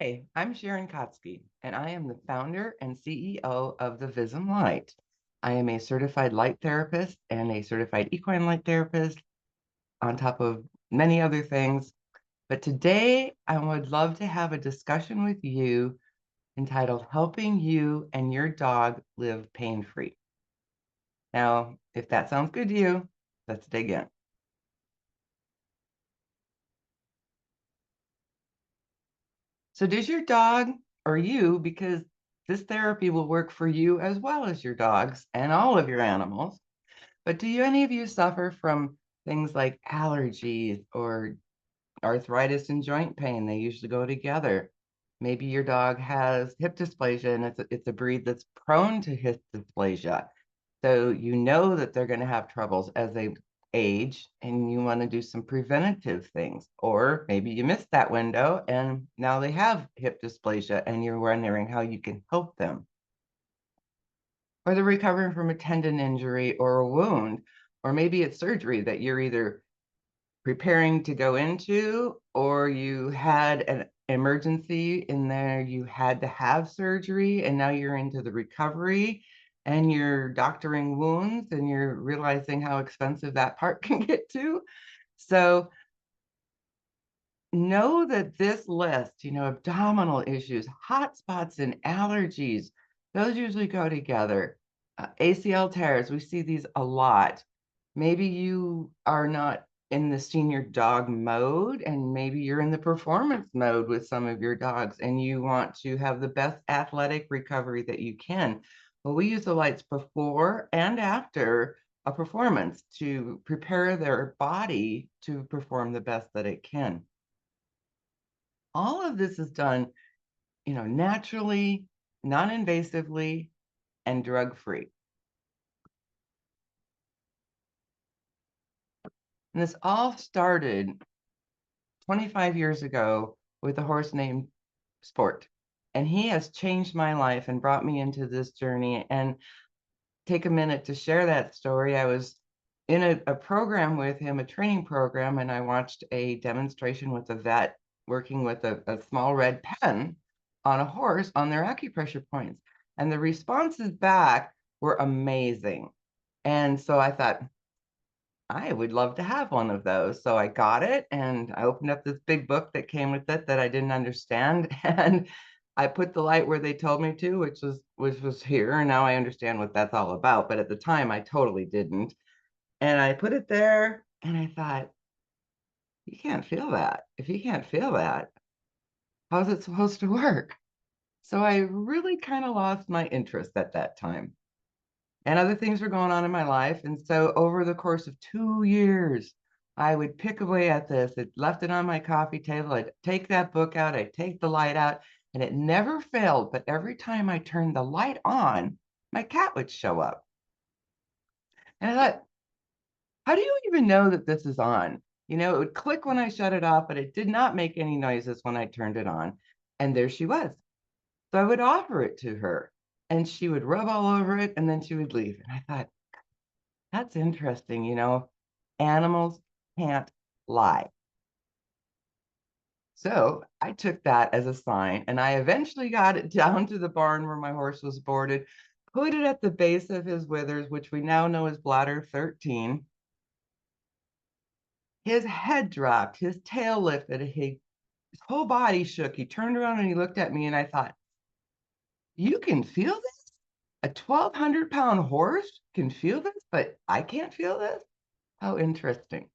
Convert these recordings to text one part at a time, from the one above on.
Hey, I'm Sharon Kotsky, and I am the founder and CEO of the Visum Light. I am a certified light therapist and a certified equine light therapist, on top of many other things. But today, I would love to have a discussion with you entitled Helping You and Your Dog Live Pain-Free. Now, if that sounds good to you, let's dig in. So, does your dog or you, because this therapy will work for you as well as your dogs and all of your animals, but do any of you suffer from things like allergies or arthritis and joint pain? They usually go together. Maybe your dog has hip dysplasia and it's a breed that's prone to hip dysplasia. So you know that they're going to have troubles as they age and you want to do some preventative things. Or maybe you missed that window and now they have hip dysplasia and you're wondering how you can help them. Or they're recovering from a tendon injury or a wound, or maybe it's surgery that you're either preparing to go into, or you had an emergency in there, you had to have surgery, and now you're into the recovery and you're doctoring wounds and you're realizing how expensive that part can get to. So know that this list, abdominal issues, hot spots, and allergies, those usually go together. ACL tears, we see these a lot. Maybe you are not in the senior dog mode, and maybe you're in the performance mode with some of your dogs, and you want to have the best athletic recovery that you can. Well, we use the lights before and after a performance to prepare their body to perform the best that it can. All of this is done, naturally, non-invasively, and drug-free. And this all started 25 years ago with a horse named Sport. And he has changed my life and brought me into this journey. And take a minute to share that story. I was in a program with him, a training program, and I watched a demonstration with a vet working with a small red pen on a horse on their acupressure points. And the responses back were amazing. And so I thought, I would love to have one of those. So I got it and I opened up this big book that came with it that I didn't understand. And I put the light where they told me to, which was here. And now I understand what that's all about. But at the time I totally didn't. And I put it there and I thought, you can't feel that. If you can't feel that, how's it supposed to work? So I really kind of lost my interest at that time. And other things were going on in my life. And so over the course of 2 years, I would pick away at this. It left it on my coffee table. I'd take that book out, I'd take the light out, and it never failed. But every time I turned the light on, my cat would show up. And I thought, how do you even know that this is on? It would click when I shut it off, but it did not make any noises when I turned it on. And there she was. So I would offer it to her, and she would rub all over it, and then she would leave. And I thought, that's interesting, animals can't lie. So I took that as a sign, and I eventually got it down to the barn where my horse was boarded, put it at the base of his withers, which we now know is bladder 13. His head dropped, his tail lifted, his whole body shook. He turned around and he looked at me, and I thought, you can feel this? A 1,200-pound horse can feel this, but I can't feel this? How interesting.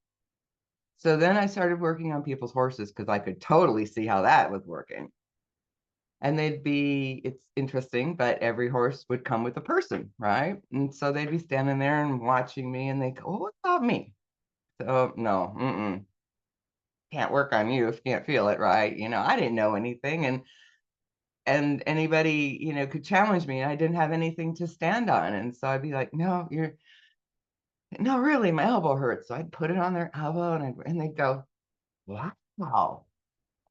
So then I started working on people's horses because I could totally see how that was working. And it's interesting, but every horse would come with a person, right? And so they'd be standing there and watching me and they go, oh, what about me? So no, can't work on you if you can't feel it, right? I didn't know anything and anybody, could challenge me and I didn't have anything to stand on. And so I'd be like, no, really, my elbow hurts. So I'd put it on their elbow and they'd go, wow.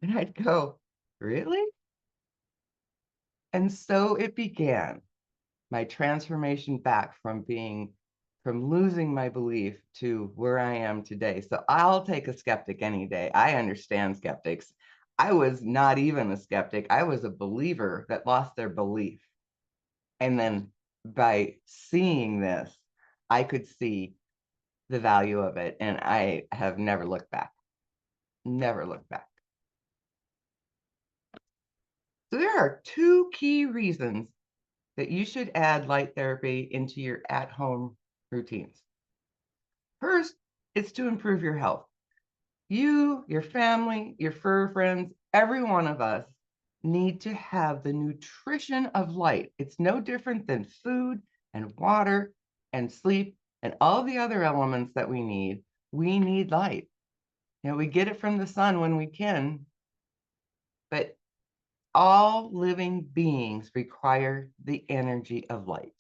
And I'd go, really? And so it began my transformation back from losing my belief to where I am today. So I'll take a skeptic any day. I understand skeptics. I was not even a skeptic. I was a believer that lost their belief. And then by seeing this, I could see the value of it. And I have never looked back, never looked back. So there are two key reasons that you should add light therapy into your at-home routines. First, it's to improve your health. You, your family, your fur friends, every one of us need to have the nutrition of light. It's no different than food and water and sleep and all the other elements that we need. We need light. We get it from the sun when we can, but all living beings require the energy of light.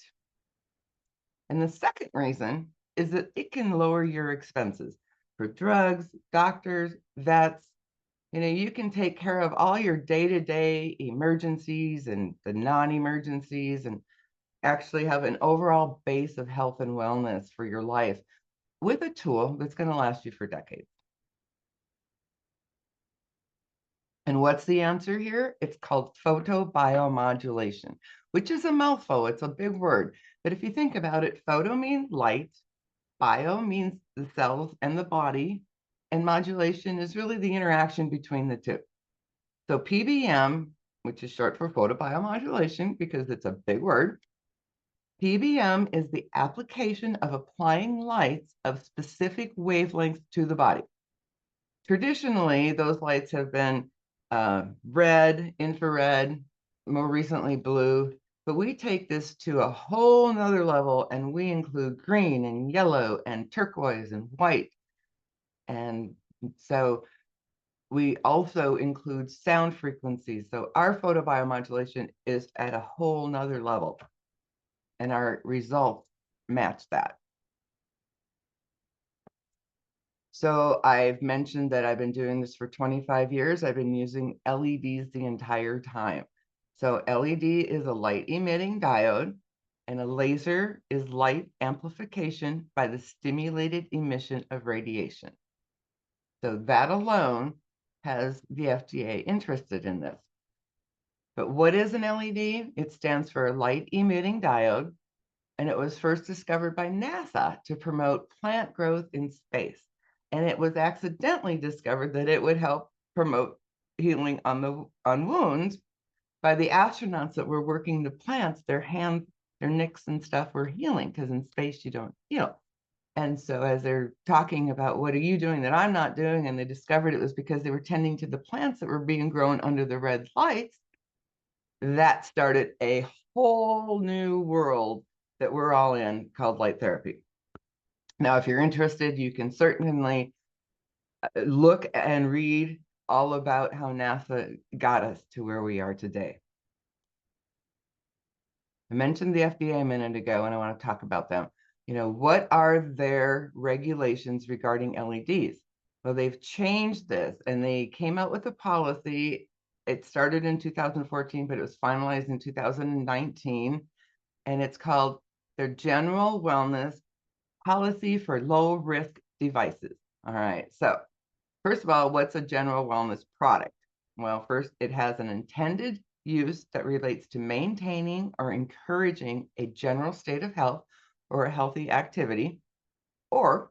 And the second reason is that it can lower your expenses for drugs, doctors, vets. You can take care of all your day-to-day emergencies and the non-emergencies and actually have an overall base of health and wellness for your life with a tool that's going to last you for decades. And what's the answer here? It's called photobiomodulation, which is a mouthful. It's a big word. But if you think about it, photo means light, bio means the cells and the body, and modulation is really the interaction between the two. So PBM, which is short for photobiomodulation because it's a big word, PBM is the application of applying lights of specific wavelengths to the body. Traditionally, those lights have been red, infrared, more recently blue, but we take this to a whole nother level and we include green and yellow and turquoise and white. And so we also include sound frequencies. So our photobiomodulation is at a whole nother level and our results match that. So I've mentioned that I've been doing this for 25 years. I've been using LEDs the entire time. So LED is a light emitting diode and a laser is light amplification by the stimulated emission of radiation. So that alone has the FDA interested in this. But what is an LED? It stands for light emitting diode, and it was first discovered by NASA to promote plant growth in space. And it was accidentally discovered that it would help promote healing on wounds by the astronauts that were working the plants. Their hands, their nicks and stuff were healing because in space you don't heal. And so as they're talking about what are you doing that I'm not doing, and they discovered it was because they were tending to the plants that were being grown under the red lights, that started a whole new world that we're all in called light therapy. Now, if you're interested, you can certainly look and read all about how NASA got us to where we are today. I mentioned the FDA a minute ago, and I want to talk about them. What are their regulations regarding LEDs? Well, they've changed this, and they came out with a policy. It started in 2014, but it was finalized in 2019, and it's called their General Wellness Policy for Low-Risk Devices. All right, so first of all, what's a general wellness product? Well, first, it has an intended use that relates to maintaining or encouraging a general state of health or a healthy activity, or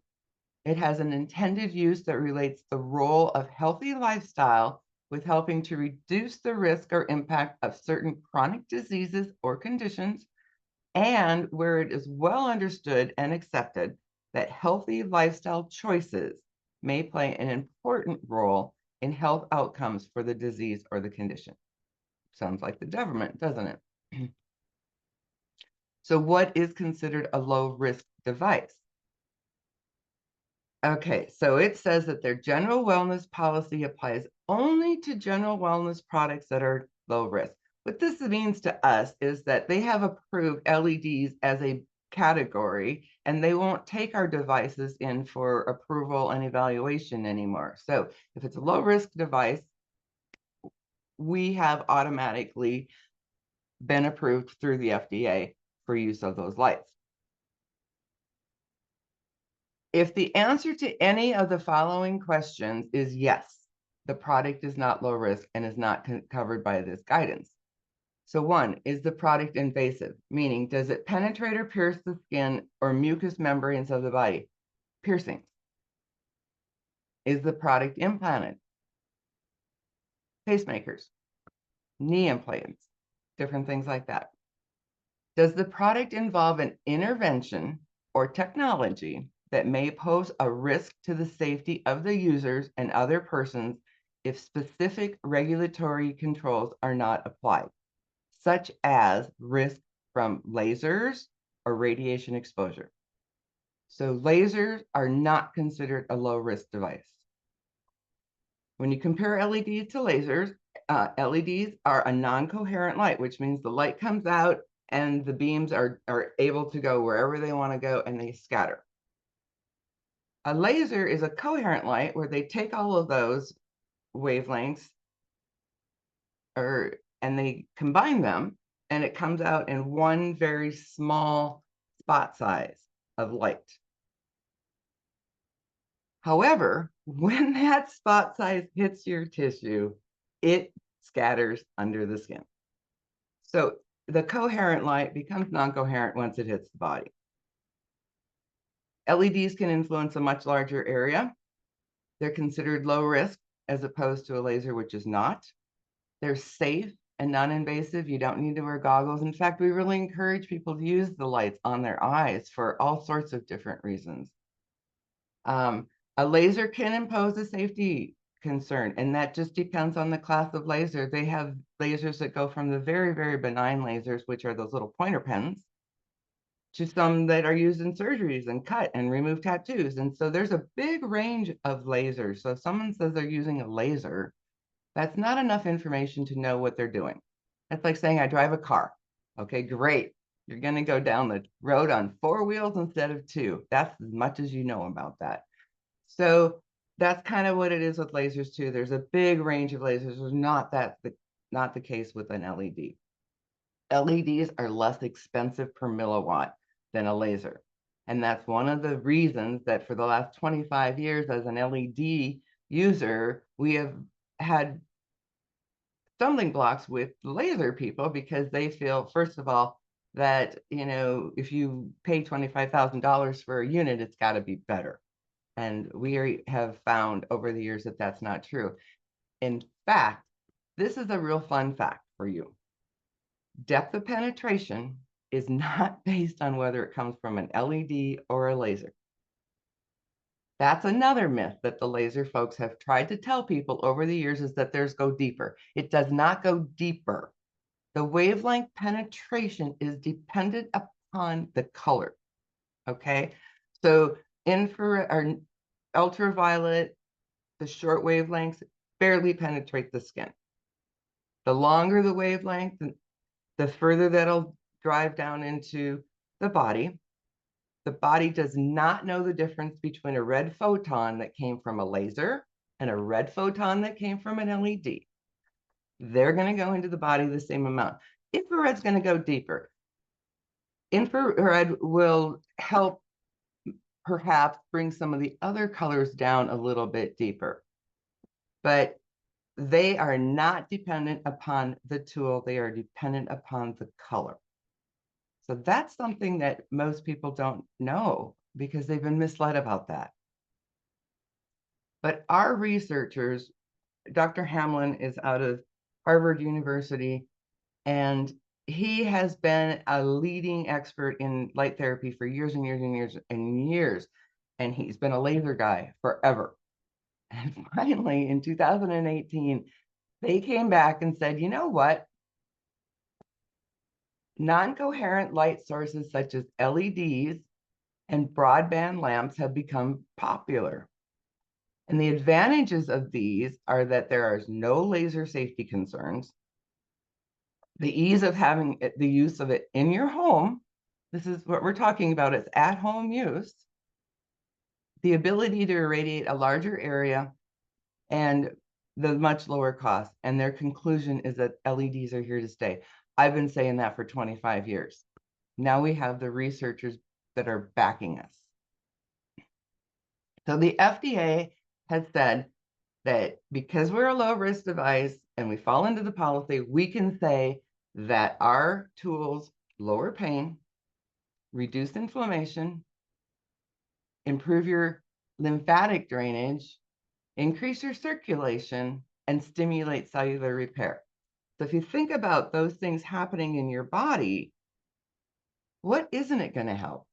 it has an intended use that relates the role of healthy lifestyle with helping to reduce the risk or impact of certain chronic diseases or conditions, and where it is well understood and accepted that healthy lifestyle choices may play an important role in health outcomes for the disease or the condition. Sounds like the government, doesn't it? So what is considered a low-risk device? Okay, so it says that their general wellness policy applies only to general wellness products that are low risk. What this means to us is that they have approved LEDs as a category, and they won't take our devices in for approval and evaluation anymore. So if it's a low risk device, we have automatically been approved through the FDA for use of those lights. If the answer to any of the following questions is yes, the product is not low risk and is not covered by this guidance. So 1, is the product invasive? Meaning, does it penetrate or pierce the skin or mucous membranes of the body? Piercing. Is the product implanted? Pacemakers, knee implants, different things like that. Does the product involve an intervention or technology that may pose a risk to the safety of the users and other persons if specific regulatory controls are not applied, such as risk from lasers or radiation exposure? So lasers are not considered a low-risk device. When you compare LEDs to lasers, LEDs are a non-coherent light, which means the light comes out and the beams are able to go wherever they want to go and they scatter. A laser is a coherent light where they take all of those wavelengths and they combine them, and it comes out in one very small spot size of light. However, when that spot size hits your tissue, it scatters under the skin. So the coherent light becomes non-coherent once it hits the body. LEDs can influence a much larger area. They're considered low risk as opposed to a laser, which is not. They're safe and non-invasive. You don't need to wear goggles. In fact, we really encourage people to use the lights on their eyes for all sorts of different reasons. A laser can impose a safety concern, and that just depends on the class of laser. They have lasers that go from the very, very benign lasers, which are those little pointer pens, to some that are used in surgeries and cut and remove tattoos. And so there's a big range of lasers. So if someone says they're using a laser, that's not enough information to know what they're doing. That's like saying I drive a car. Okay, great. You're going to go down the road on 4 wheels instead of 2. That's as much as you know about that. So that's kind of what it is with lasers too. There's a big range of lasers. There's not the case with an LED. LEDs are less expensive per milliwatt than a laser. And that's one of the reasons that for the last 25 years as an LED user, we have had stumbling blocks with laser people because they feel, first of all, that, if you pay $25,000 for a unit, it's got to be better. And we have found over the years that that's not true. In fact, this is a real fun fact for you. Depth of penetration is not based on whether it comes from an LED or a laser. That's another myth that the laser folks have tried to tell people over the years, is that theirs go deeper. It does not go deeper. The wavelength penetration is dependent upon the color. Okay, so infrared or ultraviolet, the short wavelengths barely penetrate the skin. The longer the wavelength, the further that'll drive down into the body. The body does not know the difference between a red photon that came from a laser and a red photon that came from an LED. They're going to go into the body the same amount. Infrared's going to go deeper. Infrared will help perhaps bring some of the other colors down a little bit deeper, but they are not dependent upon the tool. They are dependent upon the color. So that's something that most people don't know because they've been misled about that. But our researchers, Dr. Hamlin is out of Harvard University, and he has been a leading expert in light therapy for years and years and years and years. And he's been a laser guy forever. And finally, in 2018, they came back and said, you know what? Non-coherent light sources such as LEDs and broadband lamps have become popular. And the advantages of these are that there are no laser safety concerns, the ease of having the use of it in your home. This is what we're talking about. It's at-home use. The ability to irradiate a larger area and the much lower cost. And their conclusion is that LEDs are here to stay. I've been saying that for 25 years. Now we have the researchers that are backing us. So the FDA has said that because we're a low risk device and we fall into the policy, we can say that our tools lower pain, reduce inflammation, improve your lymphatic drainage, increase your circulation, and stimulate cellular repair. So if you think about those things happening in your body, what isn't it going to help?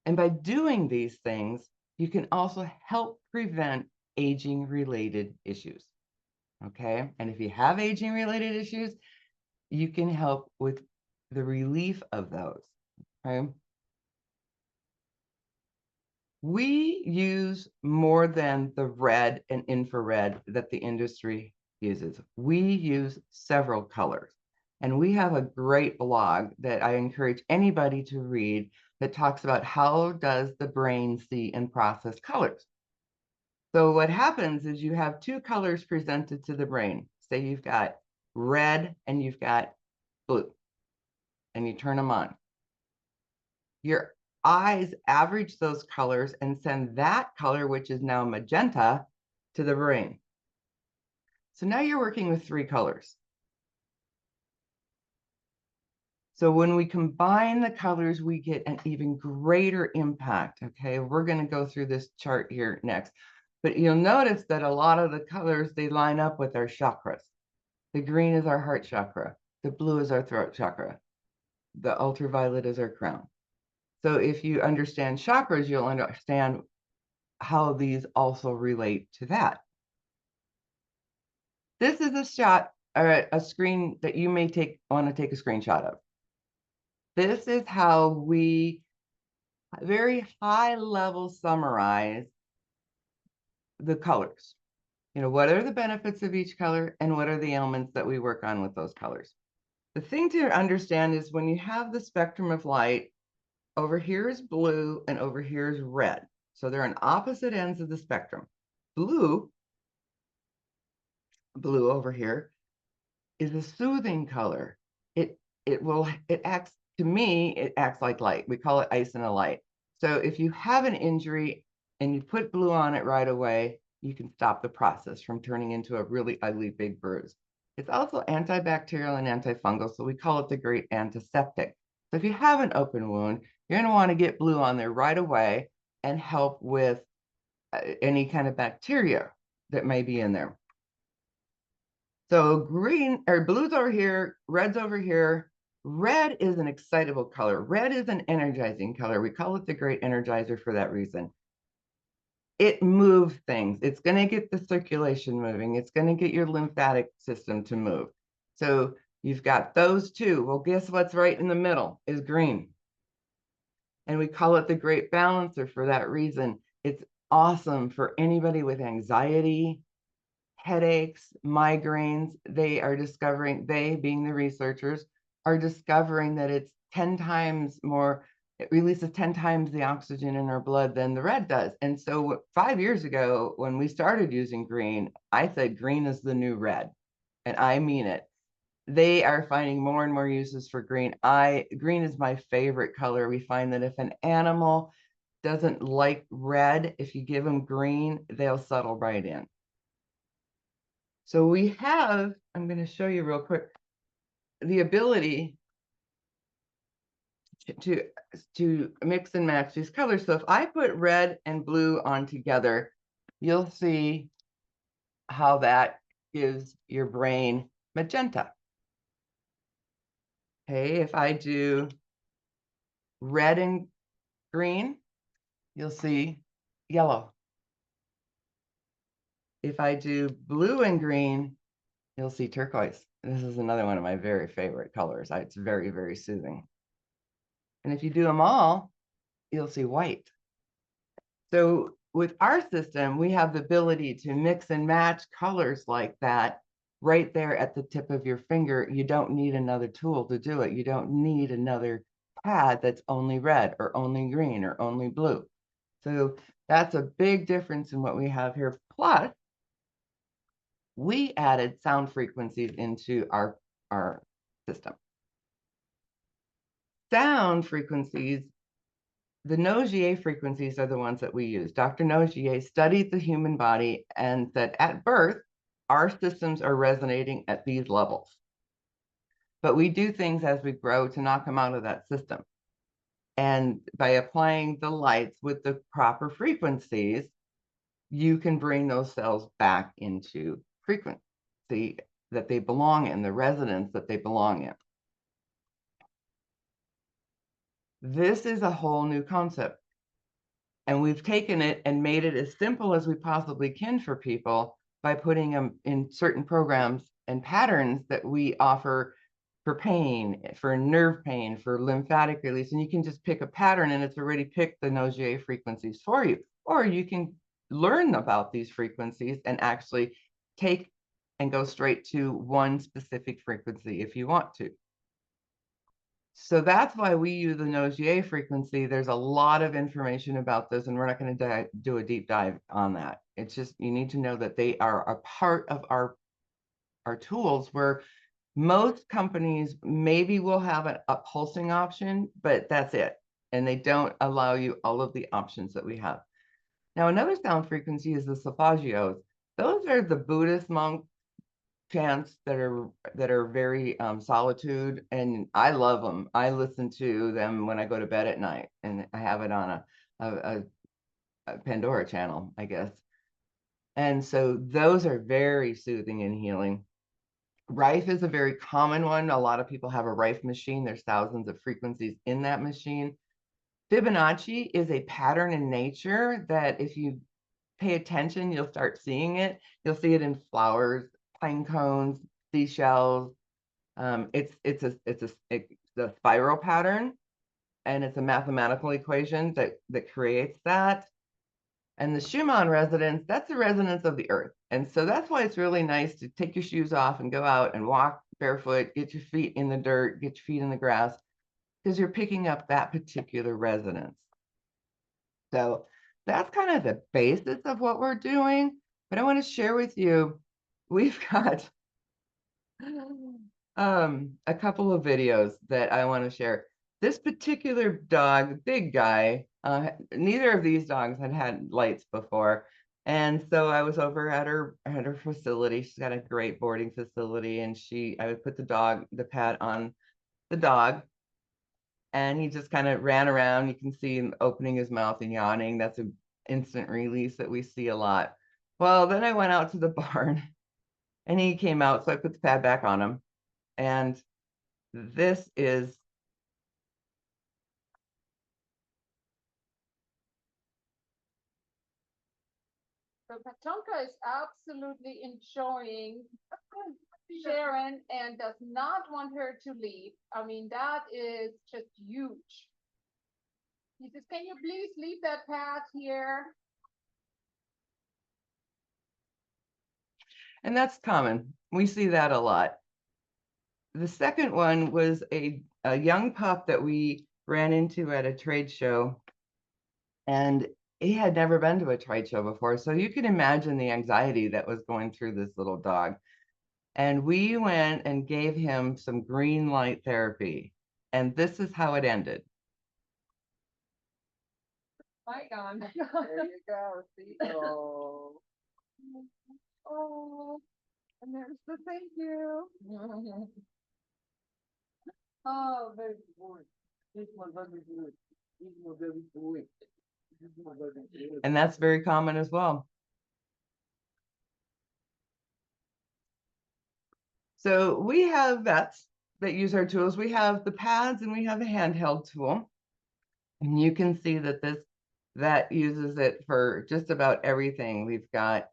And by doing these things, you can also help prevent aging related issues. Okay. And if you have aging related issues, you can help with the relief of those. Okay. We use more than the red and infrared that the industry uses. We use several colors. And we have a great blog that I encourage anybody to read that talks about how does the brain see and process colors. So what happens is you have two colors presented to the brain. Say you've got red and you've got blue, and you turn them on. Your eyes average those colors and send that color, which is now magenta, to the brain. So now you're working with three colors. So when we combine the colors, we get an even greater impact. Okay, we're going to go through this chart here next. But you'll notice that a lot of the colors, they line up with our chakras. The green is our heart chakra. The blue is our throat chakra. The ultraviolet is our crown. So if you understand chakras, you'll understand how these also relate to that. This is a shot or a screen that you may want to take a screenshot of. This is how we very high level summarize the colors. You know, what are the benefits of each color and what are the ailments that we work on with those colors? The thing to understand is when you have the spectrum of light, over here is blue and over here is red. So they're on opposite ends of the spectrum. Blue over here is a soothing color. It acts, to me, it acts like light. We call it ice in a light. So if you have an injury and you put blue on it right away, you can stop the process from turning into a really ugly big bruise. It's also antibacterial and antifungal, so we call it the great antiseptic. So if you have an open wound, you're going to want to get blue on there right away and help with any kind of bacteria that may be in there. So green or blue's over here, red's over here. Red is an excitable color. Red is an energizing color. We call it the great energizer for that reason. It moves things. It's going to get the circulation moving. It's going to get your lymphatic system to move. So you've got those two. Well, guess what's right in the middle is green. And we call it the great balancer for that reason. It's awesome for anybody with anxiety, headaches, migraines. They are discovering, they being the researchers, are discovering that it's 10 times more, it releases 10 times the oxygen in our blood than the red does. And so 5 years ago, when we started using green, I said green is the new red. And I mean it. They are finding more and more uses for green. Green is my favorite color. We find that if an animal doesn't like red, if you give them green, they'll settle right in. So we have, I'm going to show you real quick, the ability to mix and match these colors. So if I put red and blue on together, you'll see how that gives your brain magenta. Okay, if I do red and green, you'll see yellow. If I do blue and green, you'll see turquoise. This is another one of my very favorite colors. It's very, very soothing. And if you do them all, you'll see white. So with our system, we have the ability to mix and match colors like that right there at the tip of your finger. You don't need another tool to do it. You don't need another pad that's only red or only green or only blue. So that's a big difference in what we have here. Plus, we added sound frequencies into our system. Sound frequencies The Nogier frequencies are the ones that we use. Dr. Nogier studied the human body and said at birth, our systems are resonating at these levels. But we do things as we grow to knock them out of that system. And by applying the lights with the proper frequencies, you can bring those cells back into frequency that they belong in, the resonance that they belong in. This is a whole new concept. And we've taken it and made it as simple as we possibly can for people by putting them in certain programs and patterns that we offer for pain, for nerve pain, for lymphatic release. And you can just pick a pattern and it's already picked the Nogier frequencies for you. Or you can learn about these frequencies and actually take and go straight to one specific frequency if you want to. So that's why we use the Nogier frequency. There's a lot of information about this, and we're not going to do a deep dive on that. It's just you need to know that they are a part of our tools where most companies maybe will have a pulsing option, but that's it. And they don't allow you all of the options that we have. Now, another sound frequency is the solfeggios. Those are the Buddhist monk chants that are very solitude, and I love them. I listen to them when I go to bed at night, and I have it on a Pandora channel, I guess. And so those are very soothing and healing. Rife is a very common one. A lot of people have a Rife machine. There's thousands of frequencies in that machine. Fibonacci is a pattern in nature that if you pay attention, you'll start seeing it. You'll see it in flowers, pine cones, seashells. It's a spiral pattern, and it's a mathematical equation that creates that. And the Schumann resonance, that's the resonance of the earth. And so that's why it's really nice to take your shoes off and go out and walk barefoot, get your feet in the dirt, get your feet in the grass, because you're picking up that particular resonance. So that's kind of the basis of what we're doing. But I want to share with you, we've got a couple of videos that I want to share. This particular dog, big guy, neither of these dogs had had lights before. And so I was over at her facility. She's got a great boarding facility, and I would put the pad on the dog, and he just kind of ran around. You can see him opening his mouth and yawning. That's an instant release that we see a lot. Well, then I went out to the barn and he came out, so I put the pad back on him. And this is So Katonka is absolutely enjoying Sharon and does not want her to leave. I mean, that is just huge. He says, can you please leave that pad here? and that's common. We see that a lot. The second one was a young pup that we ran into at a trade show, and he had never been to a trade show before. So you can imagine the anxiety that was going through this little dog. And we went and gave him some green light therapy. And this is how it ended. My God. There you go. See? Oh. Oh. And there's the thank you. Oh, very good. This one very good. This one very good. And that's very common as well. So we have vets that use our tools. We have the pads and we have a handheld tool. And you can see that that uses it for just about everything. We've got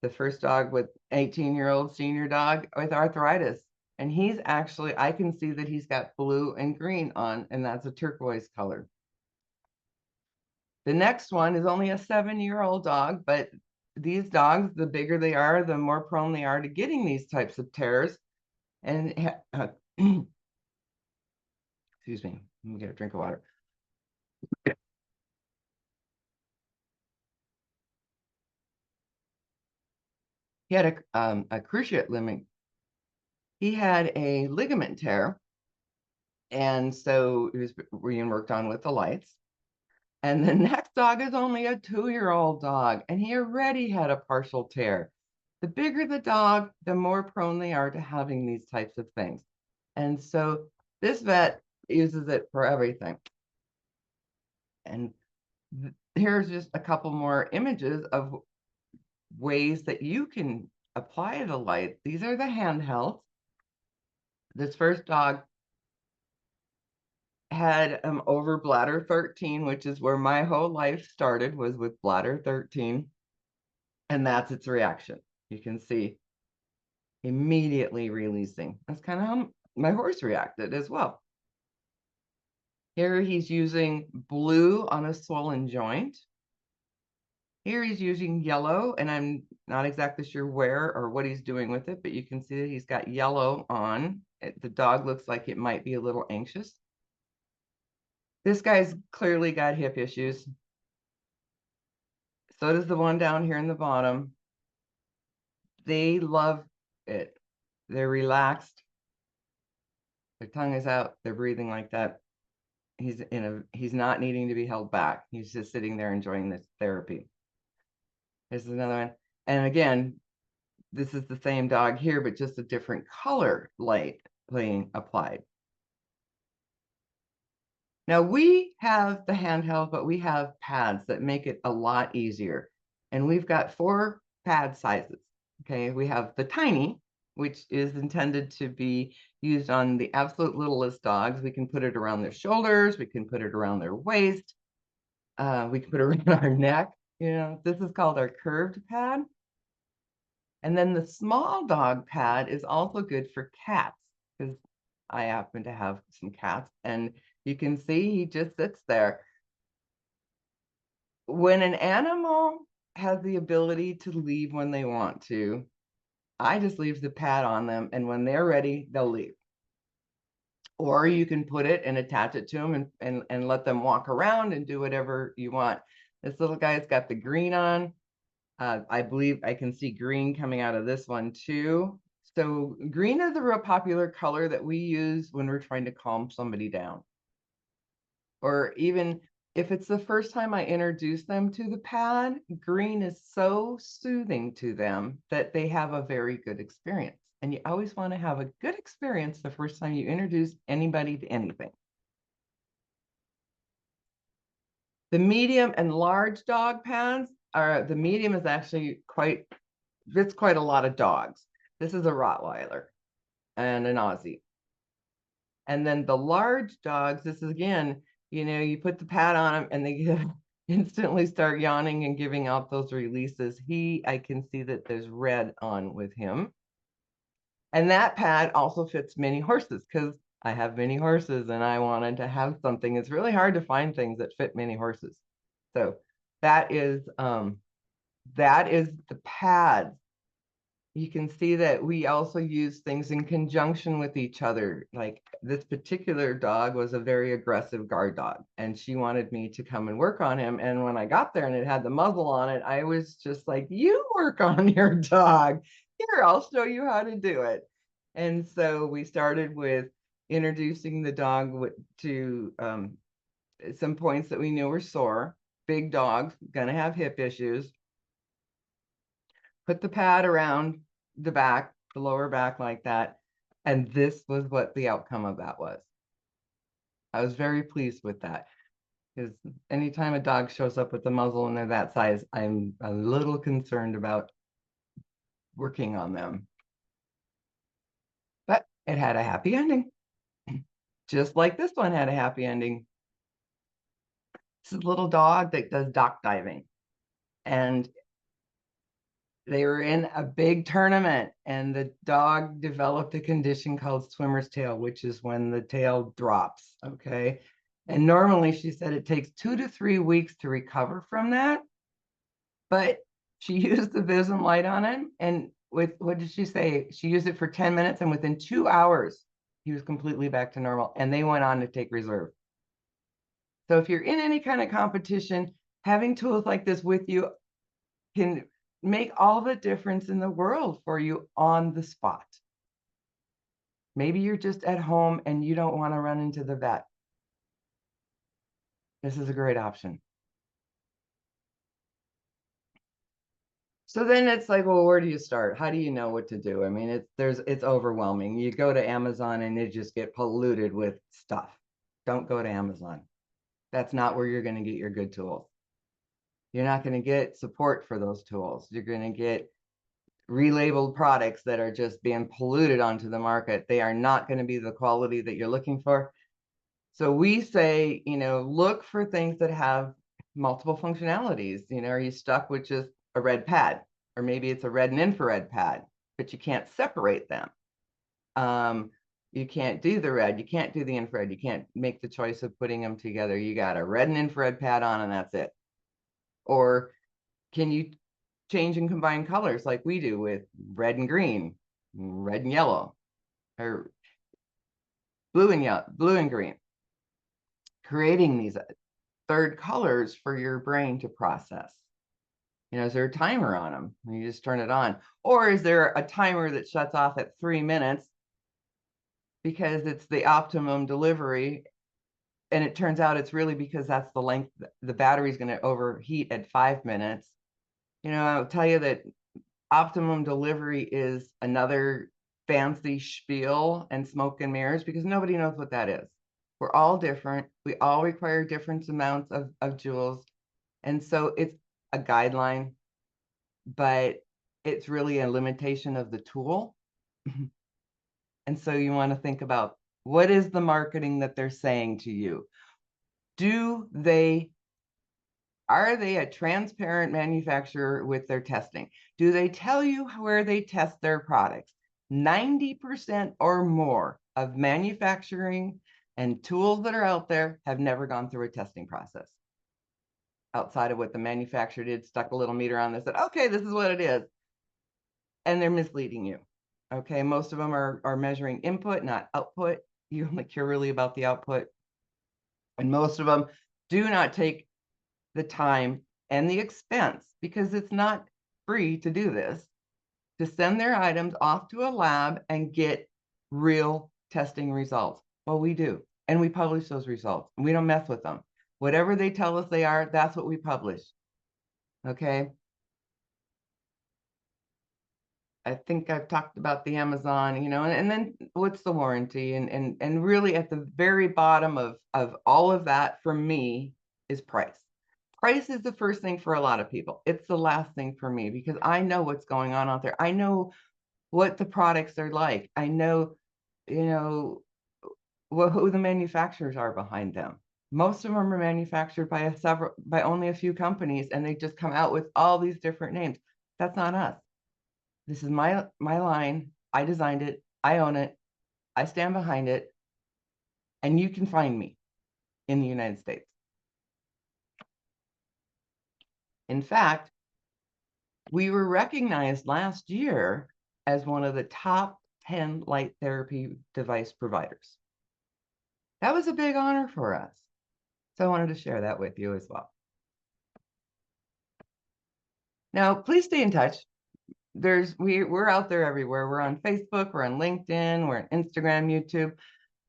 the first dog with 18-year-old senior dog with arthritis. And he's actually, I can see that he's got blue and green on, and that's a turquoise color. The next one is only a 7-year-old dog, but these dogs, the bigger they are, the more prone they are to getting these types of tears. And excuse me, let me get a drink of water. He had a cruciate ligament. He had a ligament tear, and so he was being worked on with the lights. And the next dog is only a 2-year-old dog, and he already had a partial tear. The bigger the dog, the more prone they are to having these types of things. And so this vet uses it for everything. And here's just a couple more images of ways that you can apply the light. These are the handhelds. This first dog had over bladder 13, which is where my whole life started, was with bladder 13. And that's its reaction. You can see immediately releasing. That's kind of how my horse reacted as well. Here he's using blue on a swollen joint. Here he's using yellow, and I'm not exactly sure where or what he's doing with it, but you can see that he's got yellow on. The dog looks like it might be a little anxious. This guy's clearly got hip issues. So does the one down here in the bottom. They love it. They're relaxed. Their tongue is out. They're breathing like that. He's not needing to be held back. He's just sitting there enjoying this therapy. Here's another one. And again, this is the same dog here, but just a different color light being applied. Now we have the handheld, but we have pads that make it a lot easier. And we've got 4 pad sizes. Okay, we have the tiny, which is intended to be used on the absolute littlest dogs. We can put it around their shoulders, we can put it around their waist, we can put it around our neck. This is called our curved pad. And then the small dog pad is also good for cats, because I happen to have some cats, and you can see he just sits there. When an animal has the ability to leave when they want to, I just leave the pad on them, and when they're ready, they'll leave. Or you can put it and attach it to them and let them walk around and do whatever you want. This little guy's got the green on. I believe I can see green coming out of this one too. So green is a real popular color that we use when we're trying to calm somebody down. Or even if it's the first time I introduce them to the pad, green is so soothing to them that they have a very good experience. And you always want to have a good experience the first time you introduce anybody to anything. The medium and large dog pads the medium is actually it's quite a lot of dogs. This is a Rottweiler and an Aussie. And then the large dogs, this is again, you put the pad on them and they instantly start yawning and giving out those releases. I can see that there's red on with him. And that pad also fits mini horses, because I have mini horses and I wanted to have something. It's really hard to find things that fit mini horses. So that is the pads. You can see that we also use things in conjunction with each other. Like this particular dog was a very aggressive guard dog, and she wanted me to come and work on him. And when I got there and it had the muzzle on it, I was just like, you work on your dog. Here, I'll show you how to do it. And so we started with introducing the dog to some points that we knew were sore. Big dogs, gonna have hip issues. Put the pad around the back, the lower back like that. And this was what the outcome of that was. I was very pleased with that, because anytime a dog shows up with the muzzle and they're that size, I'm a little concerned about working on them. But it had a happy ending, just like this one had a happy ending. This is a little dog that does dock diving. And they were in a big tournament, and the dog developed a condition called swimmer's tail, which is when the tail drops. Okay. And normally she said it takes 2 to 3 weeks to recover from that. But she used the Visum light on him. And what did she say? She used it for 10 minutes, and within 2 hours, he was completely back to normal. And they went on to take reserve. So if you're in any kind of competition, having tools like this with you can make all the difference in the world for you on the spot. Maybe you're just at home and you don't want to run into the vet. This is a great option. So then it's like, well, where do you start? How do you know what to do? I mean, it's overwhelming. You go to Amazon and you just get polluted with stuff. Don't go to Amazon. That's not where you're going to get your good tools. You're not going to get support for those tools. You're going to get relabeled products that are just being polluted onto the market. They are not going to be the quality that you're looking for. So we say, look for things that have multiple functionalities. Are you stuck with just a red pad? Or maybe it's a red and infrared pad, but you can't separate them. You can't do the red, you can't do the infrared, you can't make the choice of putting them together. You got a red and infrared pad on and that's it. Or can you change and combine colors like we do with red and green, red and yellow, or blue and green? Creating these third colors for your brain to process. Is there a timer on them? You just turn it on. Or is there a timer that shuts off at 3 minutes because it's the optimum delivery? And it turns out it's really because that's the length. The battery's going to overheat at 5 minutes. I'll tell you that optimum delivery is another fancy spiel and smoke and mirrors because nobody knows what that is. We're all different. We all require different amounts of joules. And so it's a guideline, but it's really a limitation of the tool. And so you want to think about, what is the marketing that they're saying to you? Are they a transparent manufacturer with their testing? Do they tell you where they test their products? 90% or more of manufacturing and tools that are out there have never gone through a testing process. Outside of what the manufacturer did, stuck a little meter on this, said, okay, this is what it is. And they're misleading you. Okay, most of them are measuring input, not output. You only care really about the output. And most of them do not take the time and the expense, because it's not free to do this, to send their items off to a lab and get real testing results. Well, we do. And we publish those results. We don't mess with them. Whatever they tell us they are, that's what we publish. Okay. I think I've talked about the Amazon, and then what's the warranty? And really at the very bottom of all of that for me is price. Price is the first thing for a lot of people. It's the last thing for me because I know what's going on out there. I know what the products are like. I know, who the manufacturers are behind them. Most of them are manufactured by only a few companies, and they just come out with all these different names. That's not us. This is my line. I designed it. I own it. I stand behind it. And you can find me in the United States. In fact, we were recognized last year as one of the top 10 light therapy device providers. That was a big honor for us. So I wanted to share that with you as well. Now, please stay in touch. We're out there everywhere. We're on Facebook, we're on LinkedIn, we're on Instagram, YouTube.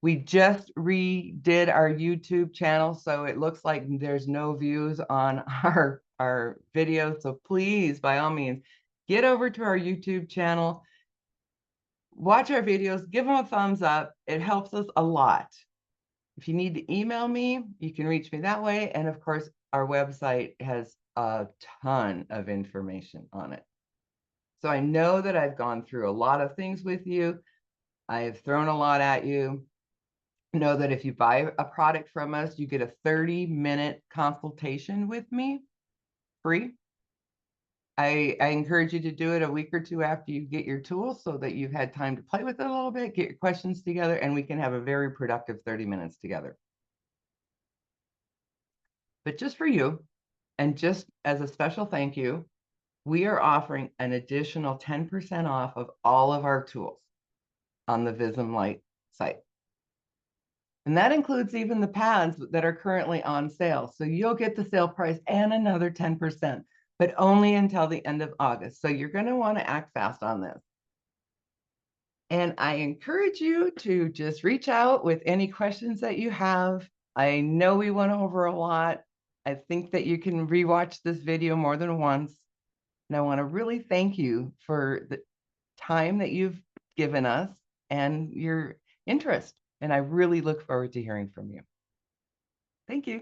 We just redid our YouTube channel, so it looks like there's no views on our videos. So please, by all means, get over to our YouTube channel, watch our videos, give them a thumbs up. It helps us a lot. If you need to email me, you can reach me that way. And of course, our website has a ton of information on it. So I know that I've gone through a lot of things with you. I have thrown a lot at you. Know that if you buy a product from us, you get a 30-minute consultation with me, free. I encourage you to do it a week or two after you get your tools so that you've had time to play with it a little bit, get your questions together, and we can have a very productive 30 minutes together. But just for you, and just as a special thank you, we are offering an additional 10% off of all of our tools on the Visum Light site. And that includes even the pads that are currently on sale. So you'll get the sale price and another 10%, but only until the end of August. So you're going to want to act fast on this. And I encourage you to just reach out with any questions that you have. I know we went over a lot. I think that you can rewatch this video more than once. And I want to really thank you for the time that you've given us and your interest. And I really look forward to hearing from you. Thank you.